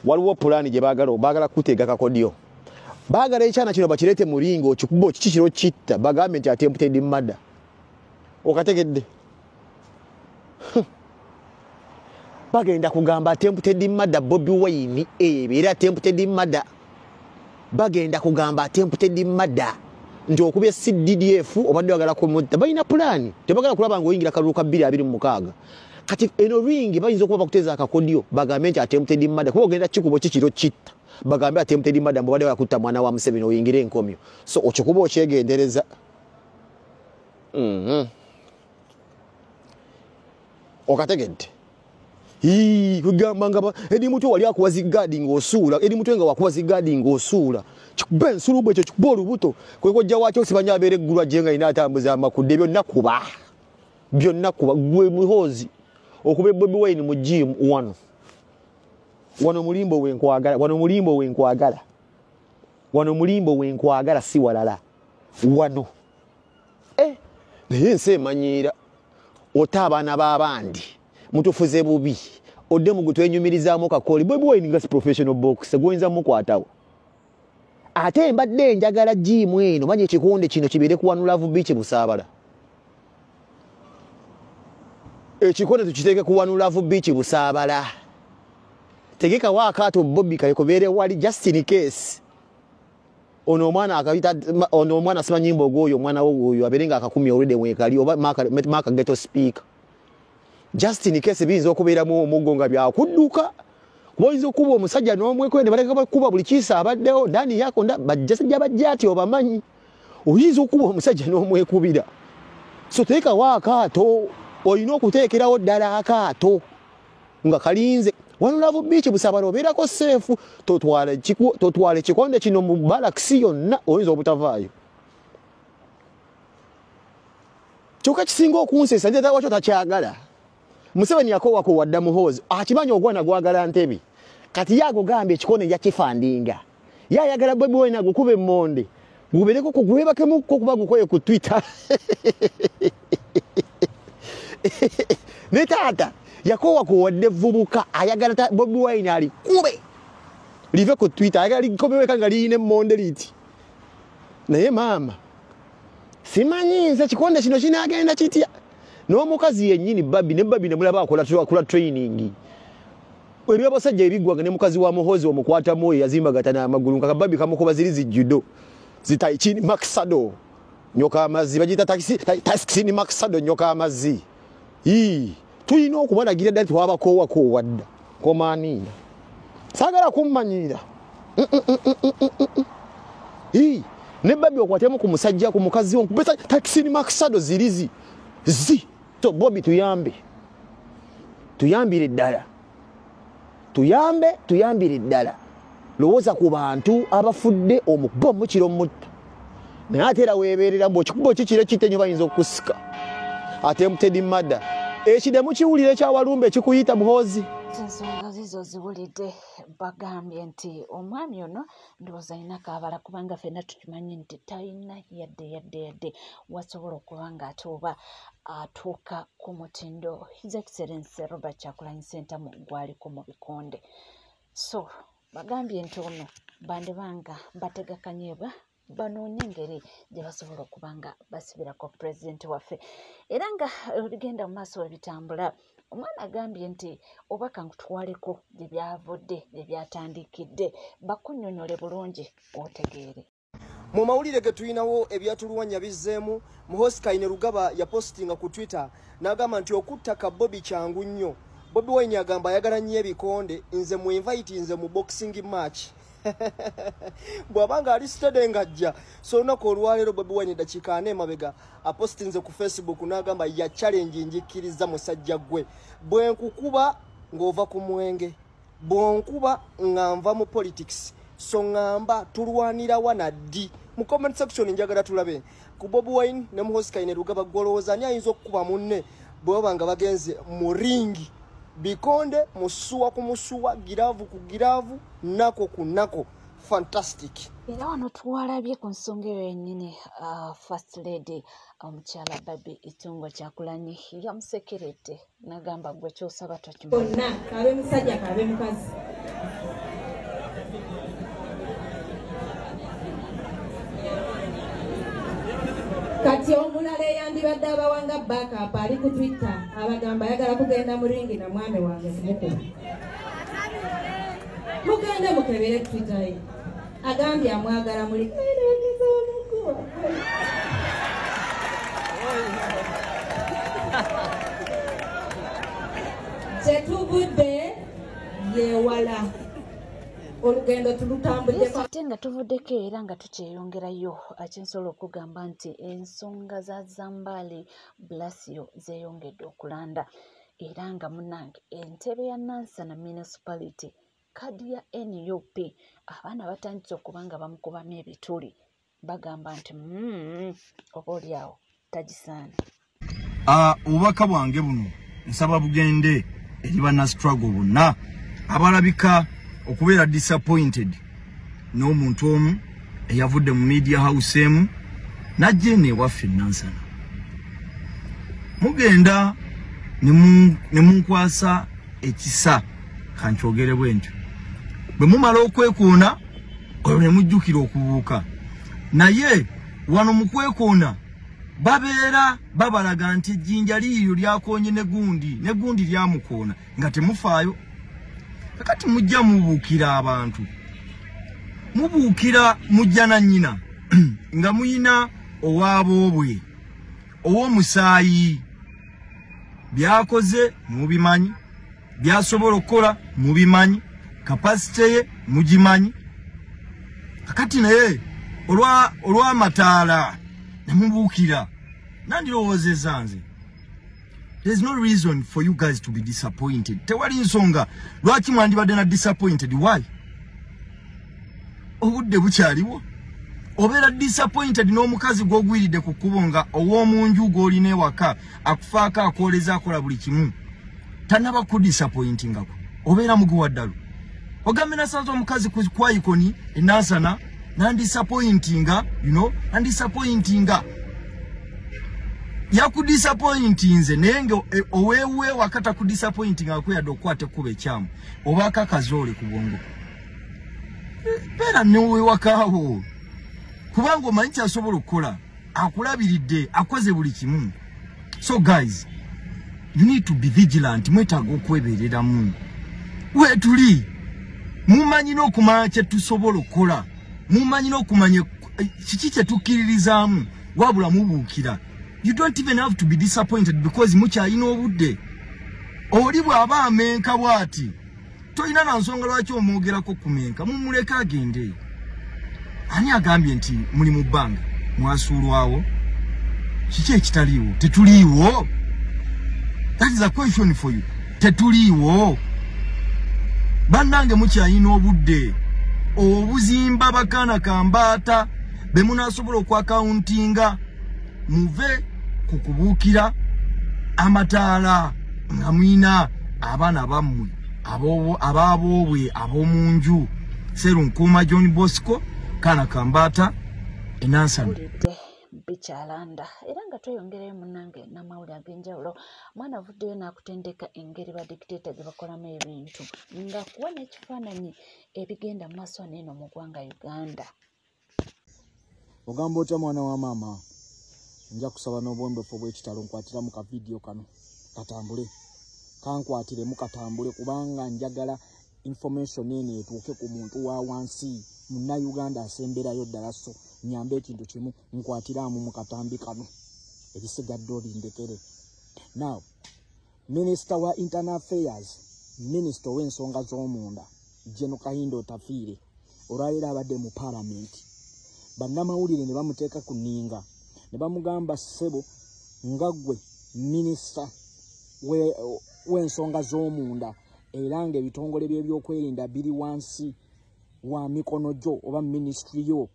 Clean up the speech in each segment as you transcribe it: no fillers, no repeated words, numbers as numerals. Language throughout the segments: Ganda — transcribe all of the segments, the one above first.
waliwo pulani gye baagala kuteega kakodyo baagala ekyana kino bakirete mulingo kikubo kikiro kitta bagambe nti attempted murder okategedde bagenda kugamba attempted murder Bobi Wine era attempted murder bagenda kugamba attempted murder nti okubye CDDF obadde bagala kumutta balina pulani tebagala kulaba ngoyingira kalulu ka 226 kati eno ringi bayinza okuba bakuteza akakodyo bagambe nti attempted murder kuba ogenda kikubo kikiro kitta bagambe attempted murder mbadde yakutta mwana wa Museveni oyingire enkomyo so okikubo okyegendereza okategedde kugamba ngaba edi mutu wali akuwa zigadi ng'osuula edi mutu nga wakuwa zigadi ng'osuula kikuba ensulubu ekyo kikuba olubuto kwe kojja waakyo sibanya abeera eggulu ajje nga ina atambuza amakudde byonna kuba gwe muhoozi okuba Bobi Wine mu gym wano mulimbo wenkwagala si walala wano naye ensi emanyiira ota abaana b'abandi mutufuze bubi odde mu gutwenyumirizaamu kakoli Bobi Wine nga si professional boxer gwoyinza mukwatawo ate mbadde njagala gym eno manye ekikonde kino kibeere ku One Love Beach Busaabala ekikonde tukiteeke ku One Love Beach Busaabala tegeka waakaato Bobi kalikobeere wali just in case ono omwana sima nyimbo goyo omwana woyo aberenga akakumi already mwekali oba maka ghetto speaker just in case binzo okubeera mu mugonga bya kudduka kuboyinza okuba omusajja n'omwekwende baleka bakuba buli kisa abaddewo ndani yako bajjasajja bajjati obamanyi oyinza okuba omusajja n'omwekubira so teeka waakaato olina okuteekerawo ddala akaato nga kalinze One Love Beach Busaabala obeerako seefu totwale kikonde kino mu balakisi yonna oyinza obutavaayo kyokka kisinga okunsesa nti wakyo takyagala Museveni yakowako wadda muhoozi akimanya ogwana gwagala Ntebe kati yago gambye ekikonde yakifandinga yayagala Bobi Wine agukube emmonde gubeereko kugwebakemukko kuba gukoye ku Twitter ne taata yakowa kuwadde vubuka ayagala Bobi Wine ali kube live ku Twitter ayagala likomeweka nga liine monde liti naye maama simanyi nze kikonde kino kinagenda kitya n'omukazi yennyini Babi ne mulaba akola training eriyo abasajja ebigwaga ne mukazi wa muhozi omukwata moyo yazimbagatana amagulu nkaka Babi kamukuba ziri judo zitaichini maksado nyoka amazi bagita taxi ni maksado nyoka amazi tuyina okubalagira ddala twabakoowa wadda komaaniina saagala kummanyira ne Babi okwatemu ku musajja ku mukazi wo nkubesa taxi ni maksado zirizi to Bobi tuyambire ddala tuyambire ddala lowooza ku bantu abafudde omukuba mukiro mutta naye ate era weebeerera bw'ekikubo kikire kitenyo bayinza okusika attempted murder ekidemu kiwulire kyawalumbe ekikuyita muhoozi ensonga zizo ziwulidde bagambye nti omwami ono ndowooza alina kaabala kubanga ffenna tukimanyi nti talina yadde wasobola okuba ng'ate oba atuuka ku mutindo His Excellency Robert Kyagulanyi Ssentamu gwaliko mu bikonde so bagambye nti ono bandibanga bategakanyeebwa banoonye engeri gye basobola okuba nga basibirako pulezidenti waffe era nga olugenda mu maaso webitambula omwana agambye nti oba kankutwaleko gye byavudde gye byatandikidde bakunnyonnyole bulungi otegeere mu mawulire ge tulinawo ebyatuluwanya bizzeemu muhoozi Kainerugaba yapostinga ku Twitter n'agamba nti okutta ka Bobi kyangu nnyo Bobi Wine agamba ayagala nnyo ebikonde nze mu invite nze mu boxing match bwabanga ali stade ngajja so olunaku olwaleero Bobi Wine dakiika 4 emabega apostinze ku Facebook n'agamba ya challenge njikiriza musajja gwe bwenkukuba ng'ova ku mwenge bwonkuba ng'anva mu politics so ngamba tulwanira wana ddi mu comment section njagala tulabe ku Bobi Wine ne muhoozi Kainerugaba gwolowooza ani ayinza okukuba munne bwe banga bagenze mu ringi bikonde musuwa ku musuwa giravu ku giravu nako ku nako fantastic era wano tuwalabye ku nsonga eyo yennyini first lady omukyala Baby Itungo Kyagulanyi yamusekerete n'agamba gwe kyosaba tokimanya bonna kabe musajja kabe mukazi yandibadde abawanga backup ali ku Twitter abagamba ayagala kugenda mu ringi na mwami wange kumukuba. Mugende mukebere Twitter ye. Agambye amwagala muli. Setubudde yewala. Olugendo tulutambudde ate nga tuvuddeko era nga tukyeyongerayo akinsobola okugamba nti ensonga za Zambale Blasio zeeyongedde okulanda era nga munnange entebe ya Nansana Municipality kadi ya NUP abaana batandise okuba nga bamukubamu ebituli bagamba nti obaoliawo tagisaana. Obubaka bwange buno nsaba bugende eri banna struggle bonna abalabika okubeera disappointed n'omuntu omu eyavudde mu media house emu najja eno ewaffe Nansana. Mugenda ne munkwasa ekisa kankyogere bwentyo. Bwe mumala okwekoona olwo ne mujjukira okubuuka. Naye wano mu kwekoona babeera babalaga nti ejjinja liiryo lyakoonye ne gundi lyamukoona nga temufaayo. Kakati mujja mubuukira abantu. Mubuukira mujja na nnyina nga muyina owaabobwe ow'omusaayi byakoze mubimanyi byasobola okukola mubimanyi kapasite ye mugimanyi. Kakati naye olw'amataala ne mubuukira nandirowoozezza nze. There's no reason for you guys to be disappointed. Tewali nsonga lwaki mwandibadde na disappointed. Why? Obudde bukyaliwo. Obeera disappointed n'omukazi gw'ogwiridde ku kkubo nga ow'omunju gw'olina ewaka akufaako akooleza akola buli kimu tanaba ku disappointingako. Obeera muguwa ddalo. Ogambe nasanze omukazi ku Icon e Nansana nandisappointinga, nandisappointinga. Yakudisappointinze naye nga oweewe wakata kudisappointinga akweyadde okukwata ekkubo ekyamu oba akakazoole ku bwongo. Beera n'owewakaawo kubanga omanyi kyasobola okukola akulabiridde akoze buli kimu. So guys, you need to be vigilant. Mwetaaga okwebeereramu weetuli. Mumanyi n'okumanya kye tusobola okukola. Mumanyi n'okumanya kiki kye tukkiririzaamu wabula mubuukira. You don't even have to be disappointed because mukyalina obudde. Oli bw'aba amenka bw'ati toyina na nsonga lwaki omwogerako kumenka. Mumuleka agende. Ani agambye nti muli mu bbanga mwasuulwawo? Kiki ekitaliiwo? Tetuliiwo? That is a question for you. Tetuliiwo? Bannange mukyalina obudde obuzimba bakaana kambaata be munaasobola okwakauntinga muve ku kubuukira amataala nga mwina abaana bammwe abaabobwe ab'omunju Serunkuuma John Bosco kaana kambaata e Nansana. Bikyalanda era nga tweyongerayo munnange n'amawulire ag'enjawulo. Mwana avuddeyo n'akutendeka engeri ba dictator gye bakolamu ebintu nga kuwa n'ekifaananyi ebigenda mu maaso n'eno mu ggwanga Uganda. Ogamba otya mwana wa maama? Nja kusaba n'obwombefu bw'ekitalo nkwatiramu ka video kano katambule. Kankwatiremu katambule kubanga njagala information eno etuuke ku muntu wa wansi munna Uganda asemberayo ddala. So nyambe ekintu kimu nkwatiramu mu katambi kano ebisigadde olindekere. Now, Minister wa Internal Affairs, Minister w'ensonga z'omunda General Kahindo Tafiire olwaleero abadde mu Parliament. Bannamawulire ne bamuteeka ku nninga ne bamugamba ssebo nga ggwe Minister w'ensonga z'omunda era nga ebitongole by'ebyokwerinda biri wansi wa mikono gyo oba ministry yo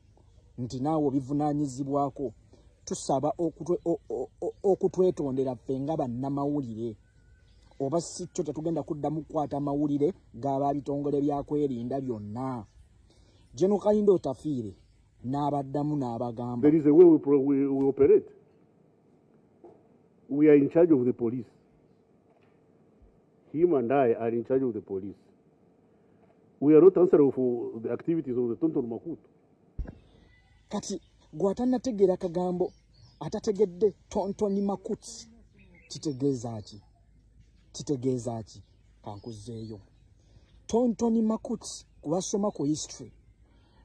nti naawe obivunaanyizibwako. Tusaba okutwetondera ffe nga bannamawulire oba si kyo tetugenda kuddamu kukwata amawulire g'aba bitongole byakwerinda byonna. General Kahindo Tafiire n'abaddamu n'abagamba. There is a way we operate. We are in charge of the police. Him and I are in charge of the police. We are not answerable for the activities of the Tonton Makuto. Kati gwatannategeera kagambo atategedde Tontoni Makutsi kitegeeza ki kankuzeeyo. Tontoni Makutsi kubasoma ku history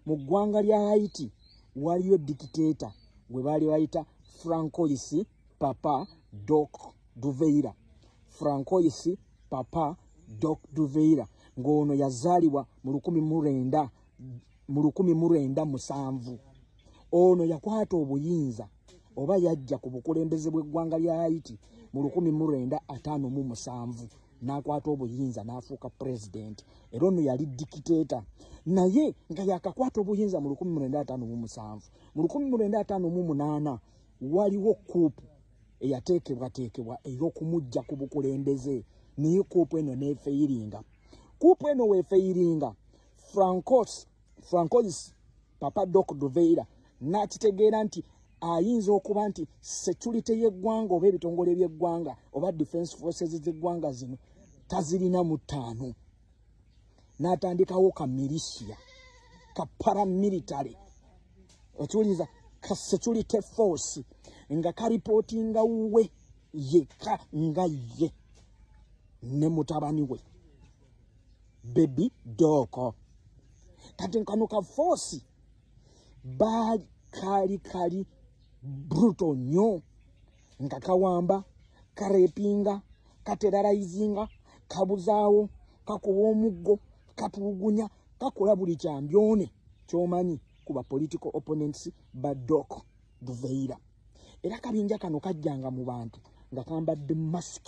mu ggwanga lya Haiti waliyo dictator gwe baali bayita Francois Papa Doc Duveiras. Francois Papa Doc Duveiras ng'ono yazaalibwa mu 1907. Ono yakwata obuyinza oba yajja ku bukulembeze bw'eggwanga lya Haiti mu 1957 n'akwata obuyinza n'afuuka president. Era ono yali dictator naye nga yakakwata obuyinza mu 1957. Mu 1958 waliwo kuupu eyateekebwa ey'okumujja ku bukulembeze naye kuupu eno n'efeyiringa. Kuupu eno weefeyiringa Francois Papa Doc Duveiras n'akitegeera nti ayinza okuba nti security y'eggwanga oba ebitongole by'eggwanga oba defense forces z'eggwanga zino tazirina mu ttaano. N'atandikawo ka militia ka paramilitary okiwuliza ka security force nga karipootinga we yekka nga ye ne mutabani we Baby Doc. Kati kano ka force kali brutal nnyo nga kawamba karepinga katerrorizinga kabuzaawo kakuba omuggo katulugunya kakola buli kyambyone kyomanyi kuba political opponents ba Doc Duveiras. Era kabinja kano kajjanga mu bantu nga kambadde mask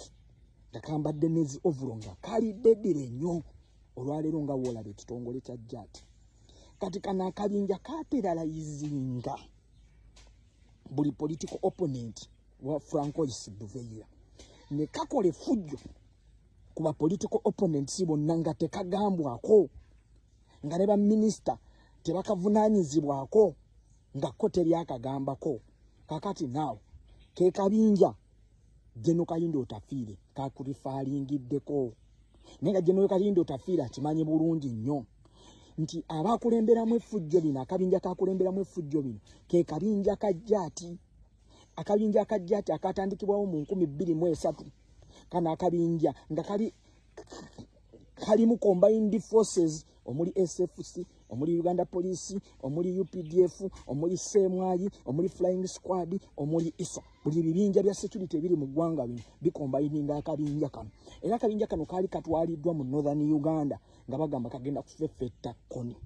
nga kambadde nezi overall nga kali deddire nnyo olwaleero nga woolaba ekitongole kya jati. Kati kana akabinja katerrorizinga buli political opponent wa Francois Duveiras ne kakole fujjo kuba political opponents bonna nga tekagambwako nga ne ba minister tebakavunaanyizibwako nga ko teryakagambako. Kakati naawe ke kabinja General Kayindo Otafiire kakurifaalingiddeko naye nga General Kayindo Otafiire akimanyi bulungi nnyo nti abakulemberamu effujjo lino akabinja kakulemberamu effujjo bino ke kabinja kajjati. Akabinja kajjati akatandikibwawo mu 2003. Kana akabinja nga kali mu combined forces omuli SFC omuli Uganda Police omuli UPDF omuli Semwayi omuli Flying Squad omuli ISO. Buli bibinja bya security biri mu ggwanga bino bikombayininga akabinja kano. Era akabinja kano kaali katwaliddwa mu Northern Uganda nga bagamba kagenda kufeffetta Koni.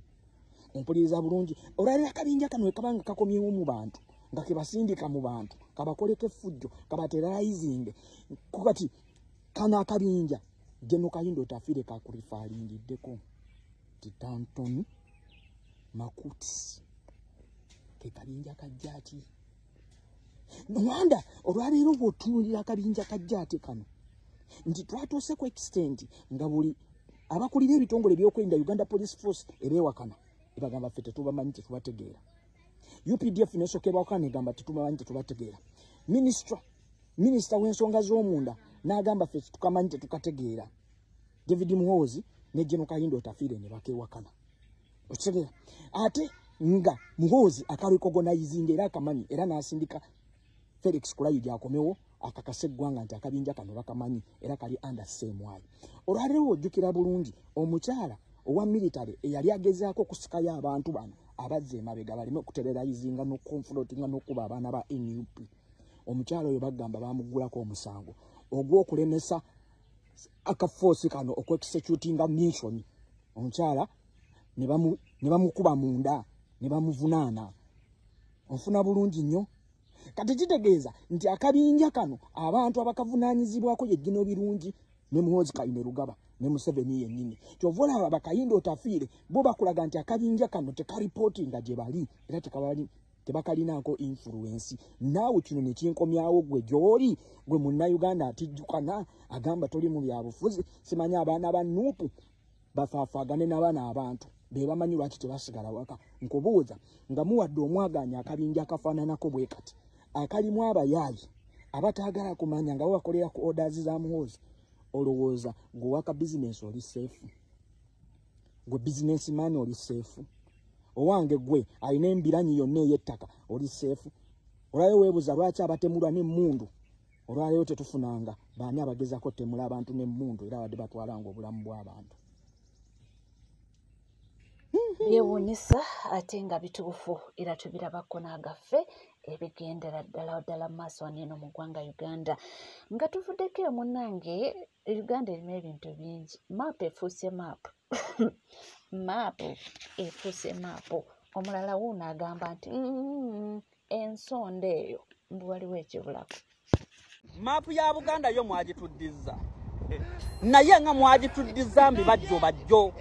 Ompuliriza bulungi olwalira akabinja kano ekabanga kakomyewo mu bantu nga kebasindika mu bantu kabakoleko effujjo kabaterrorizing. Kati kana akabinja General Kayindo Otafiire kakurifaalingiddeko ti Tontoni Makutsi ke kabinja kajjati. Nwanda olwaleero bw'otunuulira akabinja kajjati kano nti twatuuse ku extent nga buli abakulira ebitongole by'okwerinda Uganda Police Force ebeewakana ebagamba ffe tetubamanyi tetubategeera. UPDF nesookerwakana negamba tetubamanyi tetubategeera. Minisita w'ensonga z'omunda n'agamba ffe tetukamanyi tetukategeera. David Muhoozi ne General Kayindo Otafiire ne bakeewakana. Okitegeera ate nga Muhoozi akarecognizinga era akamanyi era n'asindika Felix Kulayidi akomewo akakasa eggwanga nti akabinja kano bakamanyi era kali under Semwayi. Olwaleero ojjukira bulungi omukyala owa military eyali agezaako okusikayo abantu bano abazze emabega baleme okuterrorizinga n'okukonfrontinga n'okuba abaana ba NUP. Omukyala oyo bagamba bamuggulako omusango ogw'okulemesa akaforce kano okwekisecutinga mission. Omukyala ne bamukuba munda ne bamuvunaana. Onfuna bulungi nnyo. Kati kitegeeza nti akabinja kano abantu abakavunaanyizibwako yegino birungi ne Muhoozi Kainerugaba ne Museveni yennyini. Kyova olaba Bakayindo Otafiire bo bakulaga nti akabinja kano tekaripootinga gye bali era tebakalinaako influence. Naawe kino ne kinkomyawo gwe gy'oli gwe munnayuganda atijjukana agamba toli mu byabufuzi simanyi abaana ba Nuupu bafaafaagane n'abaana abantu be bamanyi lwaki tebasigala waka. Nkubuuza nga muwadde omwaganya akabinja akafaananako bwe kati akalimu abayaayi abataagala kumanya nga bakolera ku orders za Muhoozi, olowooza gwe waka bizinesi oli seefu? Gwe businessman oli seefu? Owange gwe alina embiranyi yonna ey'ettaka oli seefu? olwayo weebuza lwaki abatemulwa n'emmundu olwaleero tetufunanga baani abagezako temula abantu n'emmundu era wadde batwalanga obulamu bw'abantu. byewuunyisa ate nga bituufu era tubirabako n'agaffe ebigendera ddala mu maaso wano eno mu ggwanga Uganda nga tuvuddeko eyo munnange Uganda erimu ebintu bingi. Maapu efuuse maapu maapu efuuse maapu. Omulala wuuno agamba nti ensonda eyo mbu waliwo ekibulako. Maapu ya Buganda yo mwagituddiza naye nga mwagituddiza mbi bajjo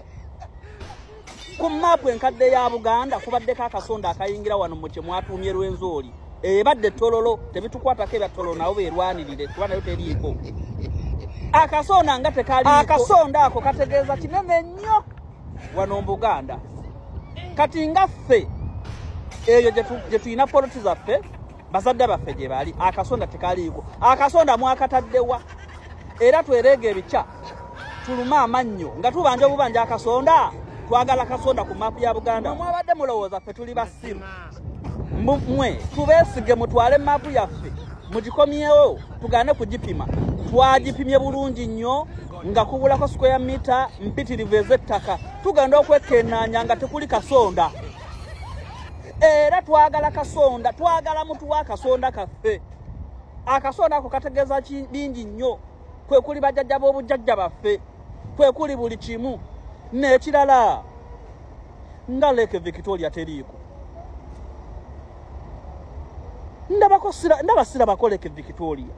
ku maapu enkadde ya Buganda kubaddeko akasonda akayingira wano mu kye mwatuumye Lwenzori ebadde tololo tebitukwatako ebya tololo nawo beerwanirire kuba nayo teriiko akasonda nga tekaliiko. Akasonda ako kategeeza kinene nnyo wano mu Buganda kati nga ffe eyo gye tulina poloti zaffe bazadde baffe gye bali akasonda tekaliiko. Akasonda mwakataddewa era twereega ebikya tuluma amannyo nga tubanja obubanja akasonda twagala kasonda ku maapu ya Buganda. Mwabadde mulowooza ffe tuli basiru mmwe tubeesige mutwale maapu yaffe mugikomyewo tugane kugipima. Twagipimye bulungi nnyo nga kubulako square mita mpitirivu ez'ettaka tugenda okwekennaanya nga tekuli kasonda era twagala kasonda twagala mutuwa akasonda kaffe. Akasonda ako kategeeza bingi nnyo kwe kuli bajjajja b'obujjajja baffe kwe kuli buli kimu n'ekirala nga Lake Victoria teriiko. Ndaba sirabako Lake Victoria.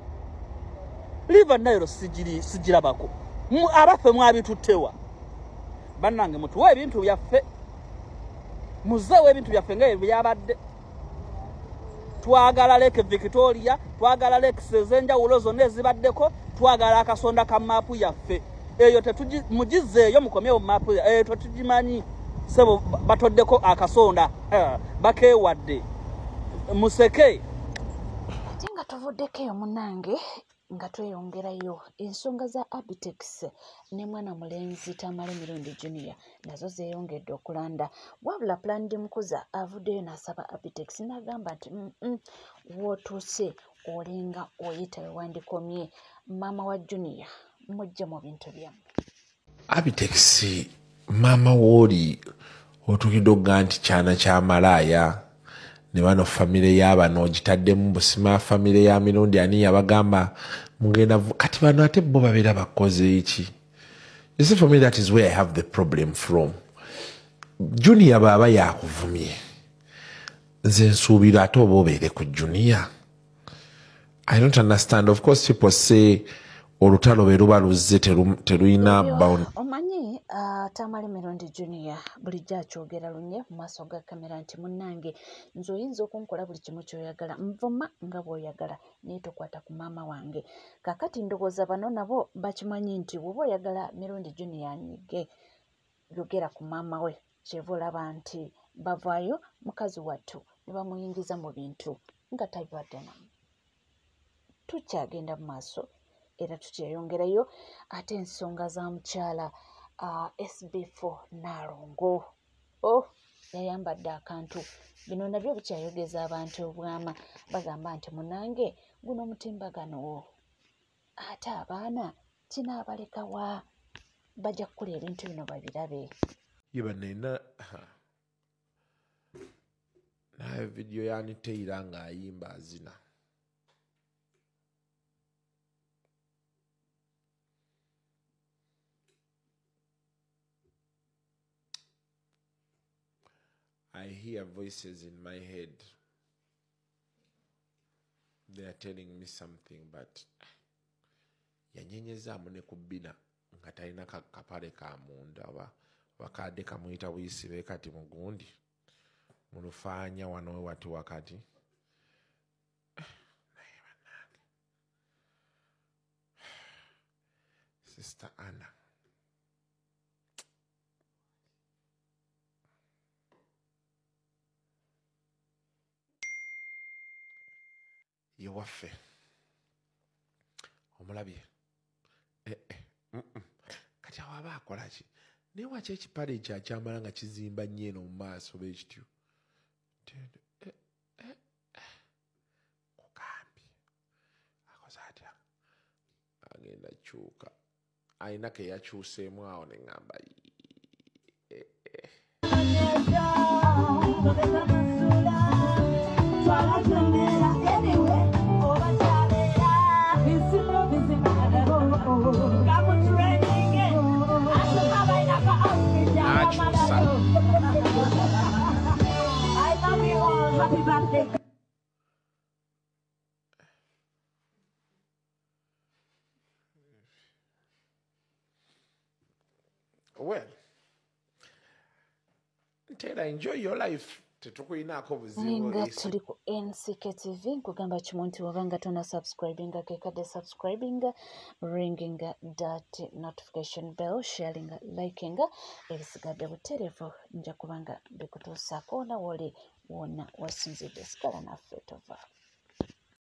River Nile sigirabako. Abaffe mwabituttewa. Bannange mutuwe ebintu byaffe. Muzeewo ebintu byaffe nga byabadde. Twagala Lake Victoria, twagala Lake ez'enjawulo zonna ezibaddeko, twagala akasonda ka maapu yaffe. Eyo mugizeeyo mukomyewo maapu eyo tetugimanyi. Sebo batoddeko akasonda bakeewadde museke. Ate nga tuvuddeko eyo munnange nga tweyongerayo ensonga za Abitex ne mwana mulenzi Tamale Mirundi Junior nazo zeeyongedde okulanda. Wabula Planned Mukuza avuddeyo n'asaba Abitex n'agamba nti wootuuse olinga oyita wewandikomye maama wa Junior mujje mu bintu byammwe. Abitex maama wooli otukidde okuga nti kyana kya malaaya ne bano famire y'abano gitaddemu busima famire ya Mirundi ani yabagamba mugenda kati bano ate bo babeera bakoze iki. You see, for me that is where I have the problem from. Junior baba yakuvumye nze nsuubira ate oba obeere ku Junior. I don't understand. Of course people say olutalo be luba luzze teruyina bound. Omanyi Tamale Mirundi Junior bulijjo akyogera lunye mu maaso ga kamera nti munnange nze oyinza okunkola buli kimu ky'oyagala nvuma nga bw'oyagala naye tokwata ku maama wange. Kakati ndowooza bano nabo bakimanyi nti bw'oba oyagala Mirundi Junior anyige yogera ku maama we kyeva olaba nti bavaayo mukazi wattu ne bamuyingiza mu bintu nga tabibadde namu. Tukyagenda mu maaso era tukyeyongerayo ate ensonga za mukyala SB4 Nalongo yayambadde akantu bino nabyo bikyayogeza abantu obwama bagamba nti munange guno mutimbagano ate abaana kinaabaleka wa bajja kukola ebintu bino babirabe. Yeba nina naye video yani Teira nga ayimba azina. I hear voices in my head. They are telling me something, but yanyenyeza mune kubina nga talina kapale ka munda wakade kamuyita buyisibe kati mugundi mulufanya wano wati wakati Sister Anna. Yewaffe omulabye kati awaba akola ki naye waki ekipale kyakyambala nga kizimba nnyo eno mu maaso b'ekityo agenda kyuka ayina ke yakyuseemu awo ne ŋŋamba well Ntera, enjoy your life. Tetukuyinaako buzibu nga tuli ku NCK TV nkugamba kimu nti wabanga tona subscribinga kekadde subscribinga ringinga that notification bell sharinga likinga ebisigadde buterevu nja kubanga bikutuusaako wona woli wonna wasinzidde sigala naffe tova